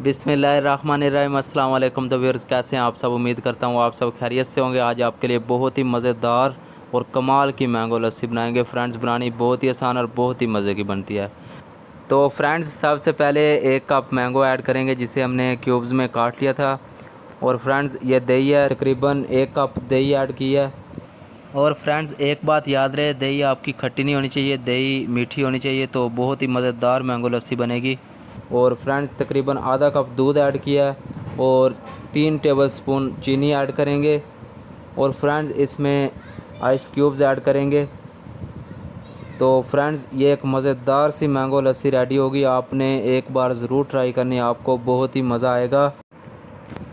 बिस्मिल्लाहिर्रहमानिर्रहीम। अस्सलाम वालेकुम। तो व्यूअर्स, कैसे हैं आप सब? उम्मीद करता हूँ आप सब खैरियत से होंगे। आज आपके लिए बहुत ही मज़ेदार और कमाल की मैंगो लस्सी बनाएंगे। फ्रेंड्स, बनानी बहुत ही आसान और बहुत ही मज़े की बनती है। तो फ्रेंड्स, सबसे पहले 1 कप मैंगो ऐड करेंगे जिसे हमने क्यूब्स में काट लिया था। और फ्रेंड्स, ये दही है, तकरीबन 1 कप दही ऐड की है। और फ्रेंड्स, एक बात याद रहे, दही आपकी खट्टी नहीं होनी चाहिए, दही मीठी होनी चाहिए, तो बहुत ही मज़ेदार मैंगो लस्सी बनेगी। और फ्रेंड्स, तकरीबन आधा कप दूध ऐड किया है और 3 टेबलस्पून चीनी ऐड करेंगे। और फ्रेंड्स, इसमें आइस क्यूब्स ऐड करेंगे। तो फ्रेंड्स, ये एक मज़ेदार सी मैंगो लस्सी रेडी होगी। आपने एक बार ज़रूर ट्राई करनी है, आपको बहुत ही मज़ा आएगा।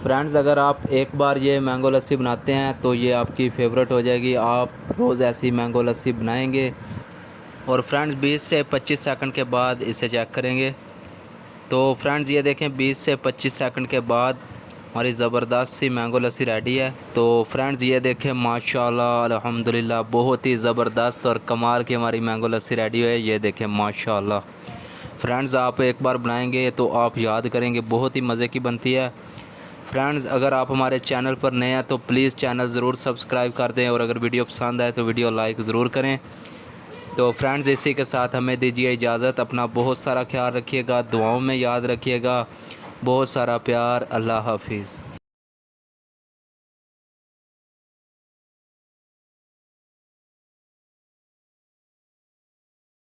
फ्रेंड्स, अगर आप एक बार ये मैंगो लस्सी बनाते हैं तो ये आपकी फ़ेवरेट हो जाएगी। आप रोज़ ऐसी मैंगो लस्सी बनाएंगे। और फ्रेंड्स, 20 से 25 सेकंड के बाद इसे चेक करेंगे। तो फ्रेंड्स, ये देखें, 20 से 25 सेकंड के बाद हमारी ज़बरदस्त सी मैंगो लस्सी रेडी है। तो फ्रेंड्स, ये देखें, माशाल्लाह अल्हम्दुलिल्लाह, बहुत ही ज़बरदस्त और कमाल की हमारी मैंगो लस्सी रेडी है। ये देखें, माशाल्लाह। फ्रेंड्स, आप एक बार बनाएंगे तो आप याद करेंगे, बहुत ही मज़े की बनती है। फ्रेंड्स, अगर आप हमारे चैनल पर नए हैं तो प्लीज़ चैनल ज़रूर सब्सक्राइब कर दें। और अगर वीडियो पसंद आए तो वीडियो लाइक ज़रूर करें। तो फ्रेंड्स, इसी के साथ हमें दीजिए इजाज़त। अपना बहुत सारा ख्याल रखिएगा, दुआओं में याद रखिएगा। बहुत सारा प्यार। अल्लाह हाफिज़।